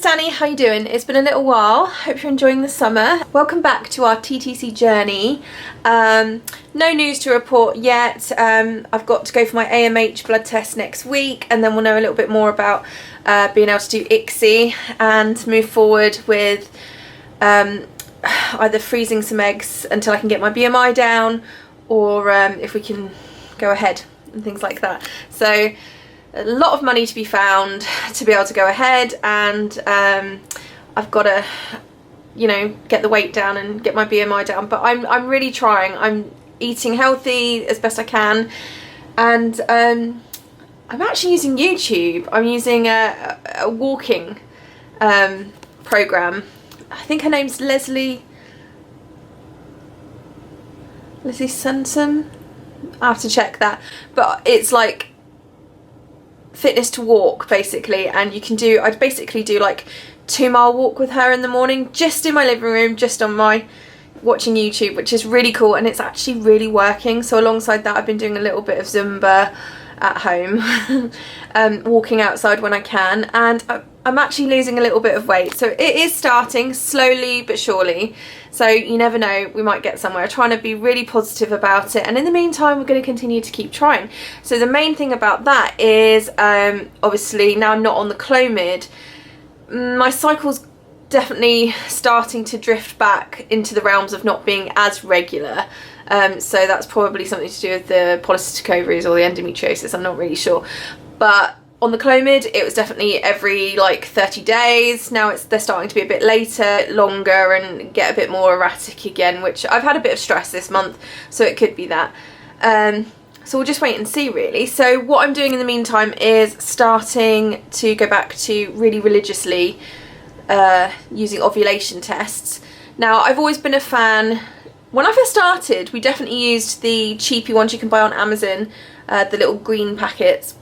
Danny, how you doing? It's been a little while. Hope you're enjoying the summer. Welcome back to our TTC journey. No news to report yet. I've got to go for my AMH blood test next week, and then we'll know a little bit more about being able to do ICSI and move forward with either freezing some eggs until I can get my BMI down, or if we can go ahead and things like that. So a lot of money to be found to be able to go ahead, and I've got to, you know, get the weight down and get my BMI down. But I'm really trying. I'm eating healthy as best I can, and I'm actually using YouTube. I'm using a walking program. I think her name's Leslie Sunson. I have to check that, but it's like fitness to walk basically, and you can do, I'd basically do like 2-mile walk with her in the morning, just in my living room, just on my watching YouTube, which is really cool, and it's actually really working. So alongside that, I've been doing a little bit of Zumba at home, walking outside when I can, and I'm actually losing a little bit of weight. So it is starting slowly but surely. So you never know, we might get somewhere. Trying to be really positive about it, and in the meantime we're going to continue to keep trying. So the main thing about that is obviously now I'm not on the Clomid, my cycle's definitely starting to drift back into the realms of not being as regular. So that's probably something to do with the polycystic ovaries or the endometriosis, I'm not really sure. But on the Clomid, it was definitely every like 30 days. Now they're starting to be a bit later, longer, and get a bit more erratic again, which I've had a bit of stress this month, so it could be that. So we'll just wait and see really. So what I'm doing in the meantime is starting to go back to really religiously using ovulation tests. Now I've always been a fan. When I first started, we definitely used the cheapy ones you can buy on Amazon, the little green packets.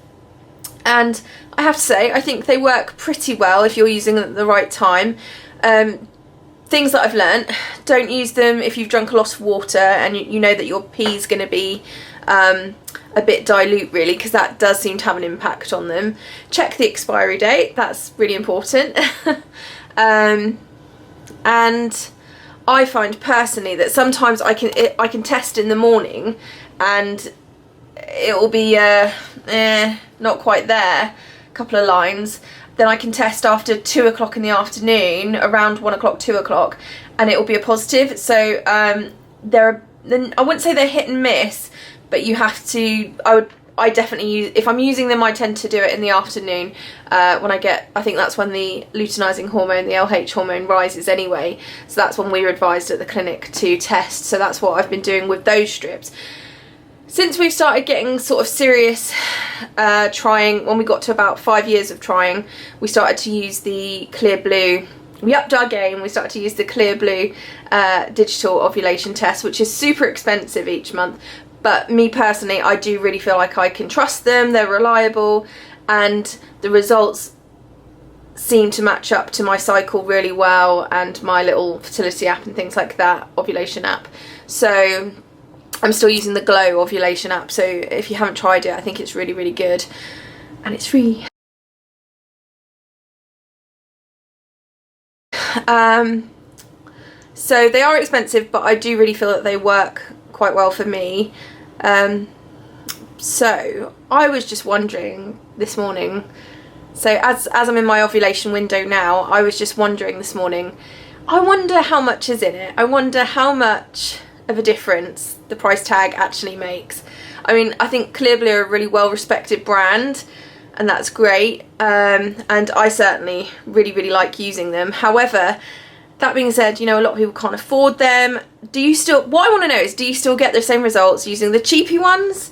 And I have to say, I think they work pretty well if you're using them at the right time. Things that I've learnt, don't use them if you've drunk a lot of water and you know that your pee is going to be a bit dilute really, because that does seem to have an impact on them. Check the expiry date, that's really important. And I find personally that sometimes I can test in the morning and it will be not quite there, a couple of lines. Then I can test after 2 o'clock in the afternoon, around 1 o'clock, 2 o'clock, and it will be a positive. So I wouldn't say they're hit and miss, but you have to, I definitely use, if I'm using them, I tend to do it in the afternoon when I think that's when the luteinizing hormone, the LH hormone, rises anyway. So that's when we were advised at the clinic to test. So that's what I've been doing with those strips. Since we've started getting sort of serious trying, when we got to about 5 years of trying, we started to use the Clearblue. We upped our game, we started to use the Clearblue digital ovulation test, which is super expensive each month. But me personally, I do really feel like I can trust them, they're reliable, and the results seem to match up to my cycle really well, and my little fertility app and things like that, ovulation app. So I'm still using the Glow ovulation app, so if you haven't tried it, I think it's really, really good, and it's free. So they are expensive, but I do really feel that they work quite well for me. So I was just wondering this morning, so as I'm in my ovulation window now, I was just wondering this morning, I wonder how much is in it. I wonder how much of a difference the price tag actually makes. I mean, I think Clearblue are a really well respected brand, and that's great, and I certainly really, really like using them. However, that being said, you know, a lot of people can't afford them. What I want to know is, do you still get the same results using the cheapy ones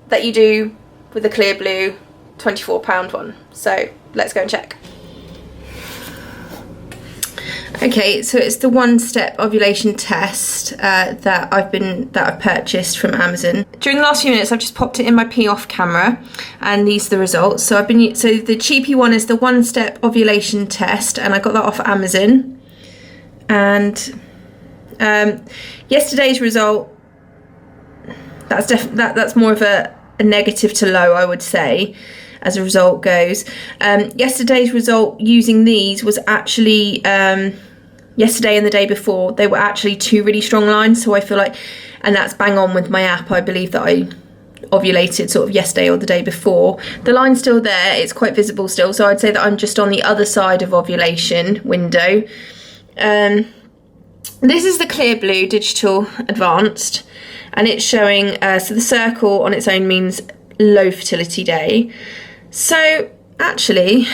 that you do with the Clearblue £24 one? So let's go and check. Okay, so it's the one-step ovulation test that I've purchased from Amazon. During the last few minutes, I've just popped it in my pee off camera, and these are the results. So the cheapy one is the one-step ovulation test, and I got that off Amazon. And yesterday's result, that's more of a negative to low, I would say. as a result goes. Yesterday's result using these was actually, yesterday and the day before, they were actually 2 really strong lines, so I feel like, and that's bang on with my app, I believe that I ovulated sort of yesterday or the day before. The line's still there, it's quite visible still, so I'd say that I'm just on the other side of ovulation window. This is the Clearblue Digital Advanced, and it's showing, so the circle on its own means low fertility day. So actually,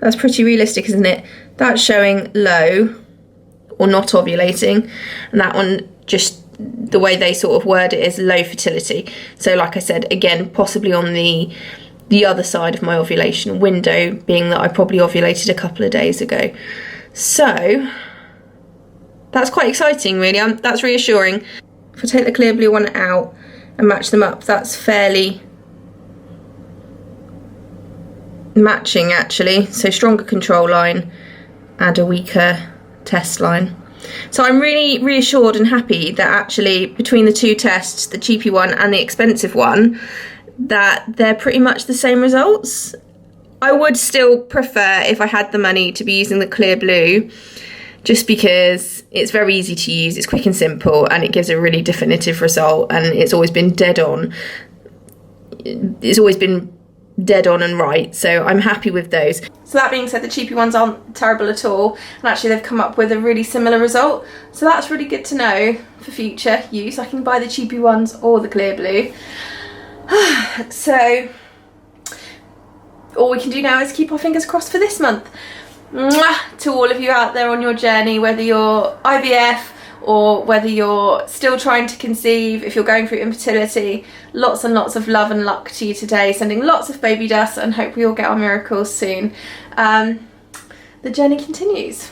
that's pretty realistic, isn't it? That's showing low or not ovulating, and that one, just the way they sort of word it, is low fertility. So like I said, again, possibly on the other side of my ovulation window, being that I probably ovulated a couple of days ago. So that's quite exciting, really. That's reassuring. If I take the Clearblue one out and match them up, that's fairly matching actually. So stronger control line and a weaker test line. So I'm really reassured and happy that actually between the two tests, the cheapy one and the expensive one, that they're pretty much the same results. I would still prefer, if I had the money, to be using the Clearblue, just because it's very easy to use, it's quick and simple, and it gives a really definitive result, and it's always been dead on. It's always been dead on and right, so I'm happy with those. So that being said, the cheapy ones aren't terrible at all, and actually they've come up with a really similar result, so that's really good to know for future use. I can buy the cheapy ones or the Clearblue. So all we can do now is keep our fingers crossed for this month. Mwah, to all of you out there on your journey, whether you're IVF or whether you're still trying to conceive, if you're going through infertility, lots and lots of love and luck to you today, sending lots of baby dust, and hope we all get our miracles soon. The journey continues.